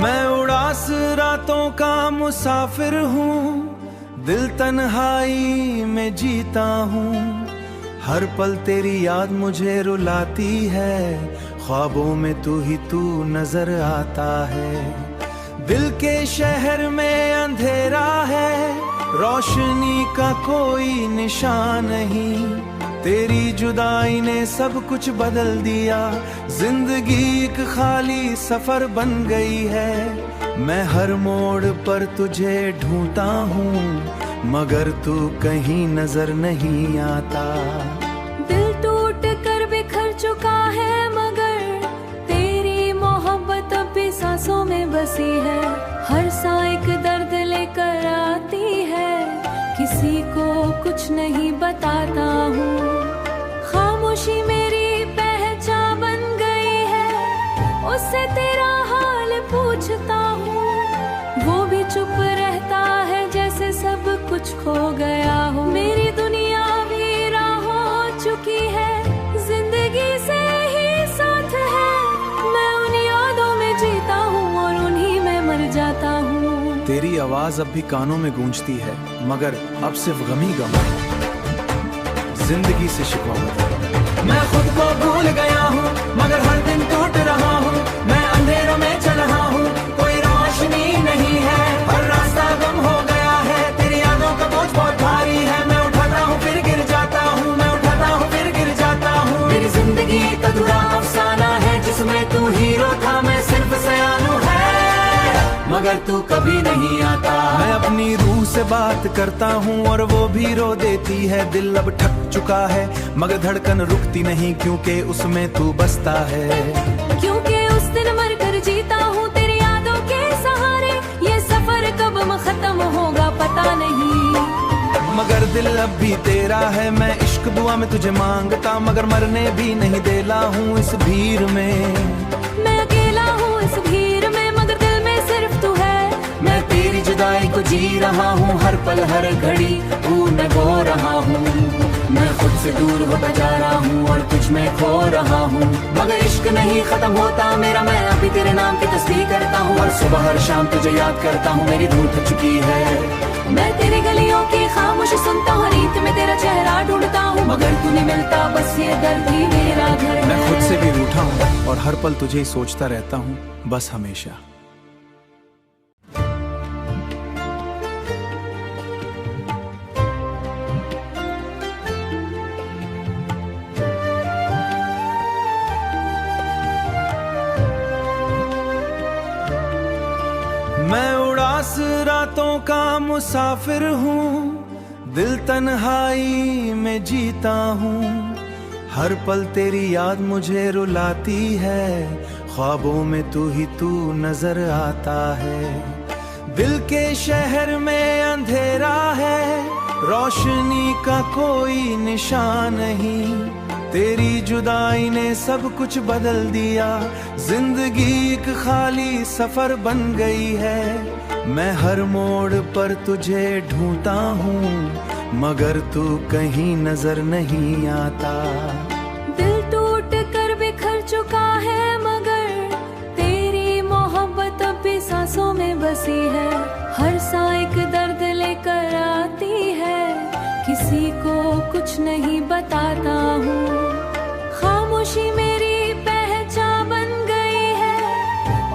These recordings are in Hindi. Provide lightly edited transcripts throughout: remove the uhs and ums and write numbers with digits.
मैं उड़ास रातों का मुसाफिर हूँ, दिल तन्हाई में जीता हूँ। हर पल तेरी याद मुझे रुलाती है, ख्वाबों में तू ही तू नजर आता है। दिल के शहर में अंधेरा है, रोशनी का कोई निशान नहीं। तेरी जुदाई ने सब कुछ बदल दिया, जिंदगी एक खाली सफर बन गई है। मैं हर मोड़ पर तुझे ढूंढता हूँ, मगर तू कहीं नजर नहीं आता। दिल टूट कर बिखर चुका है, मगर तेरी मोहब्बत अब भी सांसों में बसी है। हर सांस एक दर्द लेकर आती है, किसी को कुछ नहीं बताता हूँ। खामोशी मेरी पहचान बन गई है, उससे तेरा हाल पूछता हूँ। वो भी चुप रहता है, जैसे सब कुछ खो गया हो। मेरी दुनिया वीरा हो चुकी है, जिंदगी से ही साथ है। मैं उन यादों में जीता हूँ और उन्हीं में मर जाता हूँ। तेरी आवाज अब भी कानों में गूंजती है, मगर अब सिर्फ गम ही गम है। जिंदगी से शिकवा मत कर। मैं खुद को भूल गया हूँ, मगर हर दिन टूट रहा हूँ। मैं अंधेरों में चल रहा हूँ, कोई रोशनी नहीं है। हर रास्ता गम हो गया है, तेरी यादों का बोझ बहुत भारी है। मैं उठाता हूँ फिर गिर जाता हूँ, मैं उठाता हूँ फिर गिर जाता हूँ। मेरी जिंदगी एक अधूरा अफसाना है, जिसमें तू हीरो था, मैं सिर्फ सयानू है, मगर तू कभी नहीं आता। मैं अपनी रूह से बात करता हूँ और वो भी रो देती है। दिल अब ठक चुका है, मगर धड़कन रुकती नहीं, क्योंकि उसमें तू बसता है। क्योंकि उस दिन मर कर जीता हूँ तेरी यादों के सहारे। ये सफर कब खत्म होगा पता नहीं, मगर दिल अब भी तेरा है। मैं इश्क दुआ में तुझे मांगता, मगर मरने भी नहीं देला हूँ इस भीड़ में। मैं अकेला हूँ इस भीड़ में, मगर दिल में सिर्फ तू है। मैं तेरी जुदाई को जी रहा हूँ, हर पल हर घड़ी तू मैं खो रहा हूँ। मैं खुद से दूर होता जा रहा हूँ और तुझ में खो रहा हूँ, मगर इश्क नहीं खत्म होता मेरा। मैं अभी तेरे नाम की तस्बीह करता हूँ और सुबह हर शाम तुझे याद करता हूँ। मेरी धूल थक चुकी है, मैं तेरी गलियों की खामोशी सुनता हूँ, रीत में तेरा चेहरा ढूंढता हूँ, मगर तू नहीं मिलता, बस ये दर्द ही मेरा घर है। मैं खुद से भी रूठा हूँ और हर पल तुझे ही सोचता रहता हूँ, बस हमेशा। मैं उड़ास रातों का मुसाफिर हूँ, दिल तन्हाई में जीता हूँ। हर पल तेरी याद मुझे रुलाती है, ख्वाबों में तू ही तू नजर आता है। दिल के शहर में अंधेरा है, रोशनी का कोई निशान नहीं। तेरी जुदाई ने सब कुछ बदल दिया, जिंदगी एक खाली सफर बन गई है। मैं हर मोड़ पर तुझे ढूंढता हूँ, मगर तू कहीं नजर नहीं आता। दिल टूट कर बिखर चुका है, मगर तेरी मोहब्बत अब भी सांसों में बसी है। हर सांस एक दर्द लेकर आती है, किसी को कुछ नहीं बताता हूँ। खामोशी मेरी पहचान बन गई है,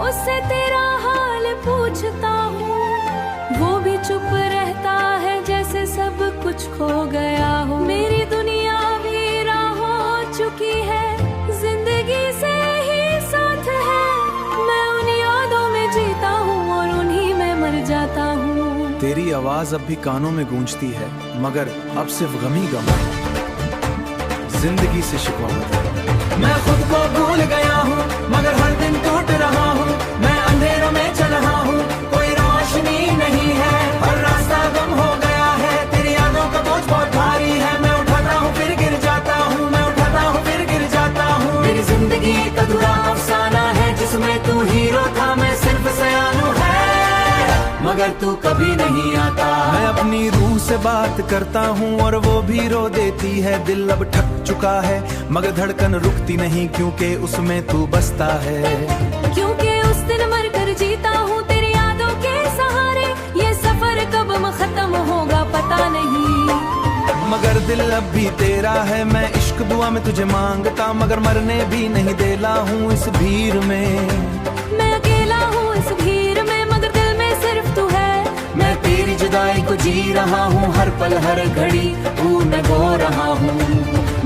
उससे तेरा हाल पूछता हूँ। वो भी चुप रहता है, जैसे सब कुछ खो गया हो। मेरी दुनिया वीरा हो चुकी है, जिंदगी से ही साथ है। मैं उन यादों में जीता हूँ और उन्हीं में मर जाता हूँ। तेरी आवाज अब भी कानों में गूंजती है, मगर अब सिर्फ गम ही गम है। जिंदगी से शिकवा मत कर। मैं खुद को भूल गया हूँ, मगर हर दिन टूट रहा हूँ। मैं अंधेरों में चल रहा हूँ, कोई रोशनी नहीं है। हर रास्ता गम हो गया है, तेरी यादों का बोझ बहुत भारी है। मैं उठाता हूँ फिर गिर जाता हूँ, मैं उठाता हूँ फिर गिर जाता हूँ। मेरी जिंदगी एक अधूरा अफसाना है, जिसमें तू हीरो था, मैं सिर्फ सयानू है, मगर तू कभी नहीं आता। मैं अपनी रूह से बात करता हूँ और वो भी रो देती है। दिल अब ठक चुका है, मगर धड़कन रुकती नहीं, क्योंकि उसमें तू बसता है। क्योंकि उस दिन मर कर जीता हूँ मगर दिल अब भी तेरा है। मैं इश्क दुआ में तुझे मांगता, मगर मरने भी नहीं देला हूँ इस भीड़ में। मैं अकेला हूँ इस भीड़ में, मगर दिल में सिर्फ तू है। मैं तेरी जुदाई को जी रहा हूँ, हर पल हर घड़ी तू मैं गो रहा हूँ।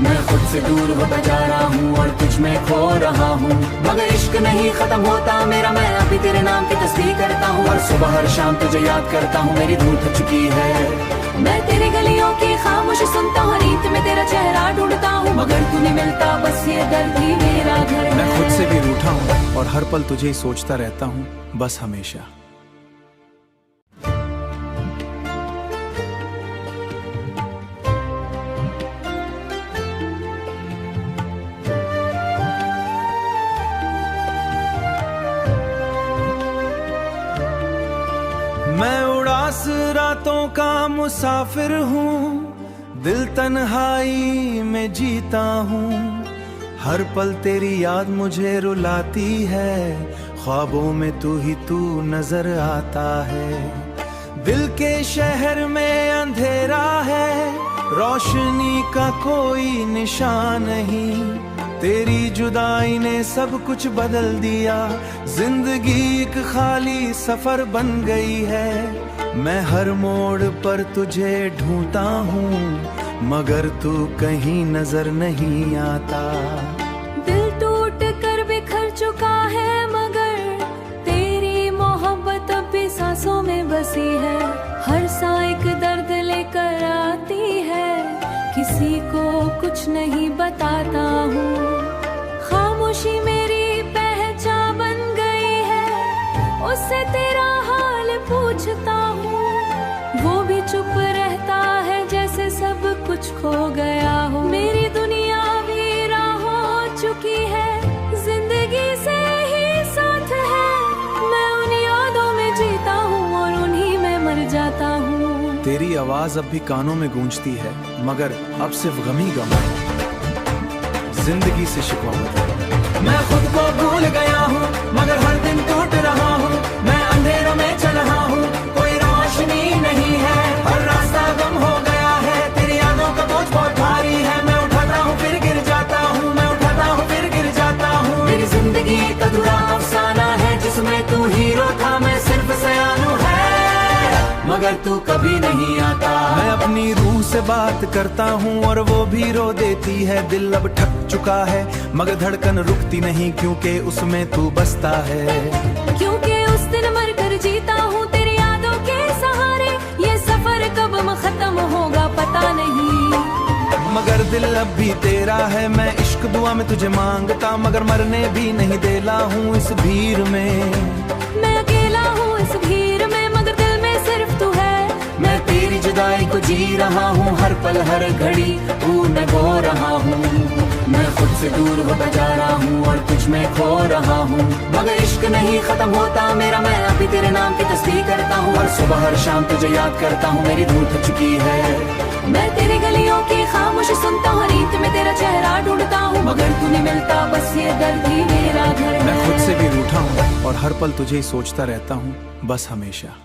मैं खुद से दूर होता जा रहा हूँ और तुझ में खो रहा हूँ, मगर इश्क नहीं खत्म होता मेरा। मैं अभी तेरे नाम की तस्बीह करता हूँ और सुबह हर शाम तुझे याद करता हूँ, मेरी धूल थक चुकी है। मैं तेरे गलियों की खामोशी सुनता हूँ, रीत में तेरा चेहरा ढूंढता हूँ, मगर तू नहीं मिलता, बस ये दर्द ही मेरा घर है। मैं खुद से भी रूठा हूँ और हर पल तुझे ही सोचता रहता हूँ, बस हमेशा। मैं उड़ास रातों का मुसाफिर हूँ, दिल तन्हाई में जीता हूँ। हर पल तेरी याद मुझे रुलाती है, ख्वाबों में तू ही तू नजर आता है। दिल के शहर में अंधेरा है, रोशनी का कोई निशान नहीं। तेरी जुदाई ने सब कुछ बदल दिया, जिंदगी एक खाली सफर बन गई है। मैं हर मोड़ पर तुझे ढूंढता हूँ, मगर तू कहीं नजर नहीं आता। दिल टूट कर बिखर चुका है, मगर तेरी मोहब्बत अब भी सांसों में बसी है। हर सांस एक दर्द लेकर आती है, किसी को कुछ नहीं बताता हूँ। खामोशी मेरी पहचान बन गई है, उससे तेरा हाल पूछता हूँ, वो भी चुप रहता है जैसे सब कुछ खो गया हो। मेरी दुनिया वीरा हो चुकी है, जिंदगी से ही साथ है। मैं उन यादों में जीता हूँ और उन्हीं में मर जाता हूँ। तेरी आवाज अब भी कानों में गूंजती है, मगर अब सिर्फ गम ही गम है, जिंदगी से शिकवा मत कर। मैं खुद को भूल गया हूँ, मगर हर दिन टूट रहा हूँ। मैं अंधेरों में चल रहा हूँ, कोई रोशनी नहीं है। हर रास्ता गम हो गया है, तेरी यादों का बोझ बहुत भारी है। मैं उठाता हूँ फिर गिर जाता हूँ, मैं उठाता हूँ फिर गिर जाता हूँ। मेरी जिंदगी एक अधूरा अफसाना है, जिसमें तू हीरो था मैं सिर्फ सयानू है, मगर तू कभी नहीं आता। मैं अपनी रूह से बात करता हूँ और वो भी रो देती है। दिल अब ठक चुका है, मगर धड़कन रुकती नहीं, क्योंकि उसमें तू बसता है। क्योंकि उस दिन मर कर जीता हूँ तेरी यादों के सहारे, ये सफर कब खत्म होगा पता नहीं। मगर दिल अब भी तेरा है। मैं इश्क दुआ में तुझे मांगता, मगर मरने भी नहीं देला हूँ इस भीड़ में। मैं अकेला हूँ इस भीड़ में, मगर दिल में सिर्फ तू है। मैं तेरी जुदाई को जी रहा हूँ, हर पल हर घड़ी तू मैं गो रहा हूँ। मैं खुद से दूर होता जा रहा हूँ और तुझ में खो रहा हूँ, मगर इश्क नहीं खत्म होता मेरा। मैं अभी तेरे नाम की तस्बीह करता हूँ और सुबह हर शाम तुझे याद करता हूँ, मेरी धूल थक चुकी है। मैं तेरे गलियों की खामोशी सुनता हूँ, रीत में तेरा चेहरा ढूंढता हूँ, मगर तू नहीं मिलता, बस ये दर्द ही मेरा घर है। मैं खुद से भी रूठा हूँ और हर पल तुझे ही सोचता रहता हूँ, बस हमेशा।